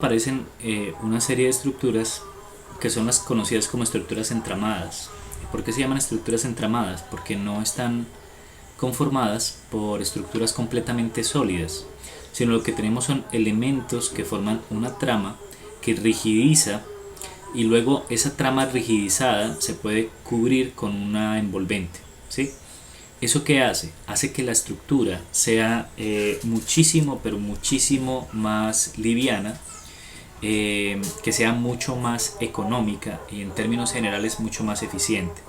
Aparecen una serie de estructuras que son las conocidas como estructuras entramadas. ¿Por qué se llaman estructuras entramadas? Porque no están conformadas por estructuras completamente sólidas, sino lo que tenemos son elementos que forman una trama que rigidiza, y luego esa trama rigidizada se puede cubrir con una envolvente, ¿sí? ¿Eso qué hace? Hace que la estructura sea muchísimo, pero muchísimo más liviana, que sea mucho más económica y en términos generales mucho más eficiente.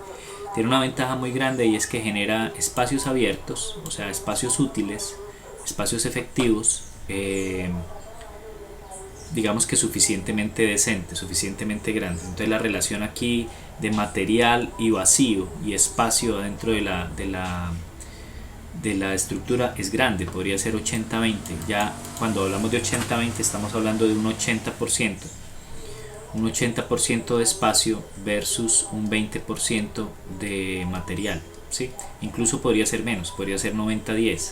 Tiene una ventaja muy grande, y es que genera espacios abiertos, o sea, espacios útiles, espacios efectivos, digamos que suficientemente decentes, suficientemente grandes. Entonces la relación aquí de material y vacío y espacio dentro de la estructura es grande, podría ser 80-20. Ya cuando hablamos de 80-20 estamos hablando de un 80%, un 80% de espacio versus un 20% de material, ¿sí? Incluso podría ser menos, podría ser 90-10,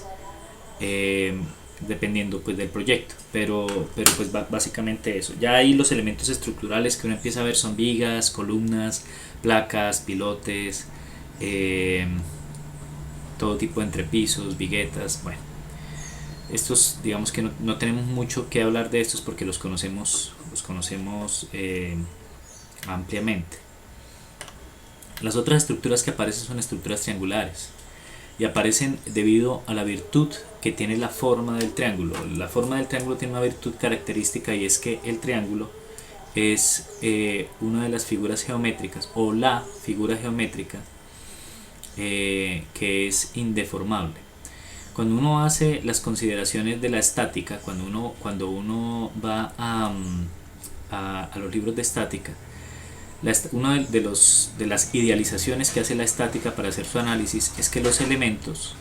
dependiendo pues del proyecto, pero pues básicamente eso. Ya ahí los elementos estructurales que uno empieza a ver son vigas, columnas, placas, pilotes, eh, todo tipo de entrepisos, viguetas. Bueno, estos digamos que no tenemos mucho que hablar de estos porque los conocemos ampliamente. Las otras estructuras que aparecen son estructuras triangulares, y aparecen debido a la virtud que tiene la forma del triángulo. La forma del triángulo tiene una virtud característica, y es que el triángulo es una de las figuras geométricas, o la figura geométrica que es indeformable. Cuando uno hace las consideraciones de la estática, cuando uno va a los libros de estática, una de las idealizaciones que hace la estática para hacer su análisis es que los elementos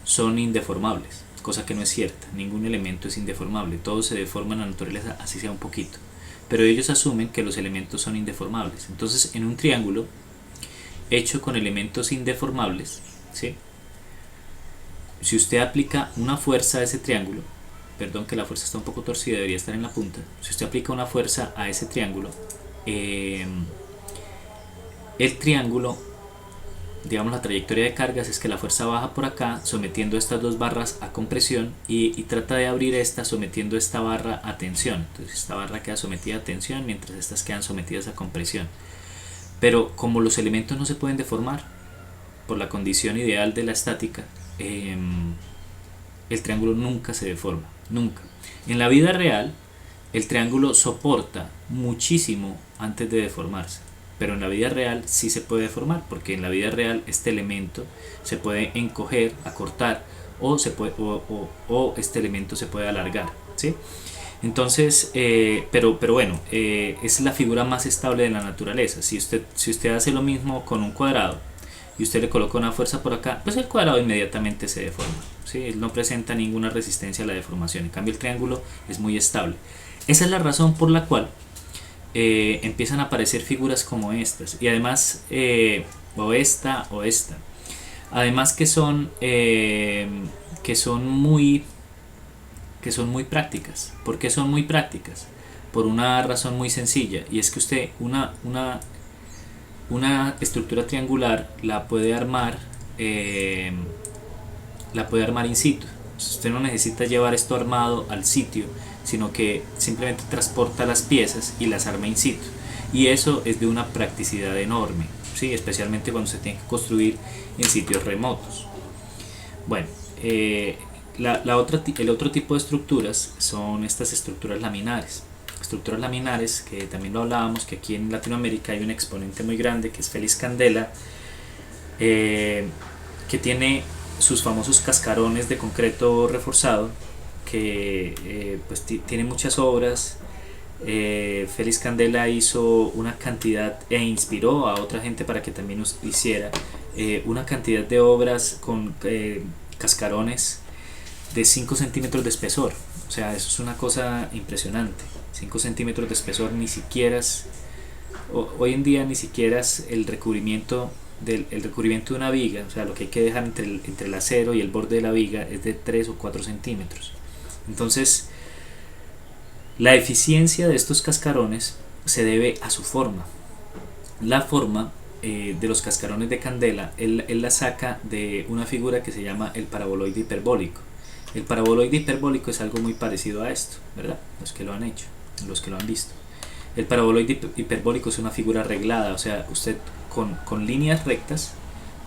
son indeformables, cosa que no es cierta. Ningún elemento es indeformable, todo se deforma en la naturaleza, así sea un poquito, pero ellos asumen que los elementos son indeformables. Entonces, en un triángulo hecho con elementos indeformables, ¿sí? Si usted aplica una fuerza a ese triángulo, perdón que la fuerza está un poco torcida, debería estar en la punta. Si usted aplica una fuerza a ese triángulo, el triángulo, digamos, la trayectoria de cargas es que la fuerza baja por acá sometiendo estas dos barras a compresión, y trata de abrir esta sometiendo esta barra a tensión. Entonces esta barra queda sometida a tensión mientras estas quedan sometidas a compresión. Pero como los elementos no se pueden deformar por la condición ideal de la estática, el triángulo nunca se deforma, nunca. En la vida real el triángulo soporta muchísimo antes de deformarse, pero en la vida real sí se puede deformar, porque en la vida real este elemento se puede encoger, acortar, o este elemento se puede alargar, ¿sí? Entonces, pero bueno, es la figura más estable de la naturaleza. Si usted hace lo mismo con un cuadrado y usted le coloca una fuerza por acá, pues el cuadrado inmediatamente se deforma, ¿sí? Él no presenta ninguna resistencia a la deformación. En cambio el triángulo es muy estable. Esa es la razón por la cual empiezan a aparecer figuras como estas, y además o esta, además que son muy prácticas. ¿Por qué son muy prácticas? Por una razón muy sencilla, y es que usted una estructura triangular la puede armar in situ. Usted no necesita llevar esto armado al sitio, sino que simplemente transporta las piezas y las arma in situ, y eso es de una practicidad enorme, ¿sí? Especialmente cuando se tiene que construir en sitios remotos. Bueno, el otro tipo de estructuras son estas estructuras laminares. Estructuras laminares, que también lo hablábamos, que aquí en Latinoamérica hay un exponente muy grande que es Félix Candela, que tiene sus famosos cascarones de concreto reforzado, que pues tiene muchas obras. Félix Candela hizo una cantidad, e inspiró a otra gente para que también hiciera una cantidad de obras con cascarones de 5 centímetros de espesor. O sea, eso es una cosa impresionante. 5 centímetros de espesor ni siquiera es, hoy en día ni siquiera es el recubrimiento de una viga. O sea, lo que hay que dejar entre el acero y el borde de la viga es de 3 o 4 centímetros. Entonces La eficiencia de estos cascarones se debe a su forma. La forma de los cascarones de candela, él la saca de una figura que se llama el paraboloide hiperbólico. El paraboloide hiperbólico es algo muy parecido a esto, ¿verdad? Los que lo han hecho, los que lo han visto. El paraboloide hiperbólico es una figura arreglada, o sea, usted con líneas rectas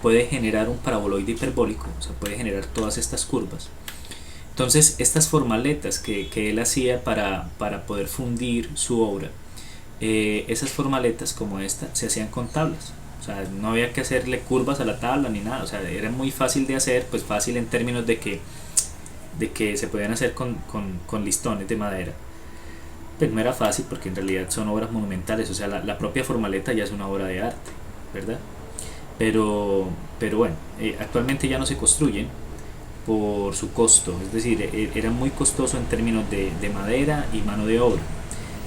puede generar un paraboloide hiperbólico, o sea, puede generar todas estas curvas. Entonces, estas formaletas que él hacía para poder fundir su obra, esas formaletas como esta se hacían con tablas. O sea, no había que hacerle curvas a la tabla ni nada. O sea, era muy fácil de hacer, pues fácil en términos de que se podían hacer con listones de madera. Pues no era fácil porque en realidad son obras monumentales. O sea, la propia formaleta ya es una obra de arte, ¿verdad? Pero bueno, actualmente ya no se construyen por su costo. Es decir, era muy costoso en términos de madera y mano de obra.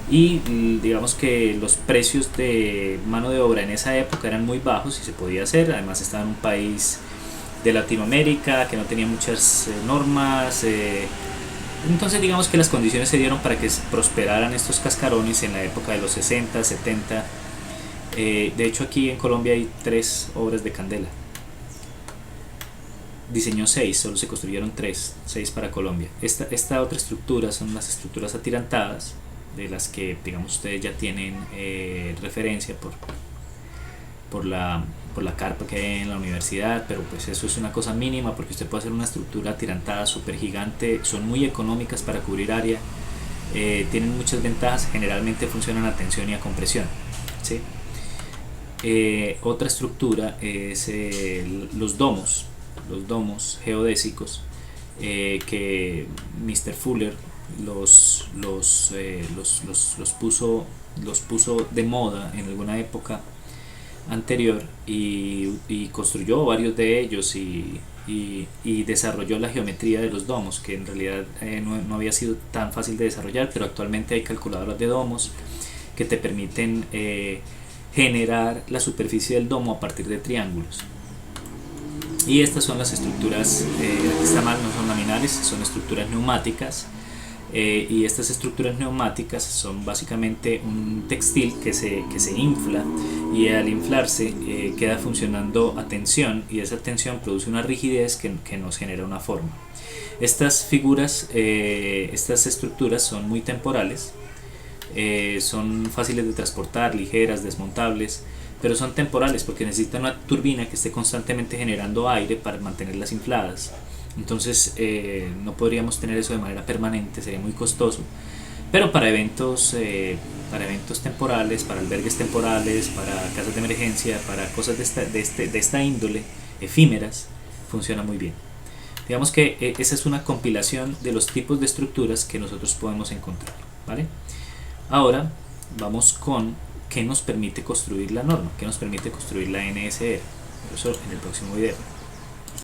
Y digamos que los precios de mano de obra en esa época eran muy bajos y se podía hacer. Además estaba en un país de Latinoamérica que no tenía muchas normas. Entonces digamos que las condiciones se dieron para que prosperaran estos cascarones en la época de los 60, 70. De hecho aquí en Colombia hay 3 obras de candela. Diseñó 6, solo se construyeron 6 para Colombia. Esta otra estructura son las estructuras atirantadas, de las que digamos ustedes ya tienen referencia por la carpa que hay en la universidad, pero pues eso es una cosa mínima porque usted puede hacer una estructura atirantada súper gigante, son muy económicas para cubrir área, tienen muchas ventajas, generalmente funcionan a tensión y a compresión, ¿sí? Otra estructura es los domos geodésicos, que Mr. Fuller los puso de moda en alguna época anterior y construyó varios de ellos y desarrolló la geometría de los domos, que en realidad no había sido tan fácil de desarrollar, pero actualmente hay calculadoras de domos que te permiten generar la superficie del domo a partir de triángulos. Y estas son las estructuras, aquí está mal, no son laminares, son estructuras neumáticas. Y estas estructuras neumáticas son básicamente un textil que se infla, y al inflarse queda funcionando a tensión, y esa tensión produce una rigidez que nos genera una forma. Estas figuras, estas estructuras son muy temporales, son fáciles de transportar, ligeras, desmontables, pero son temporales porque necesitan una turbina que esté constantemente generando aire para mantenerlas infladas. Entonces no podríamos tener eso de manera permanente, sería muy costoso, pero para eventos temporales, para albergues temporales, para casas de emergencia, para cosas de esta índole, efímeras, funciona muy bien. Digamos que esa es una compilación de los tipos de estructuras que nosotros podemos encontrar, ¿vale? Ahora vamos con qué nos permite construir la norma, qué nos permite construir la NSR. Eso en el próximo video.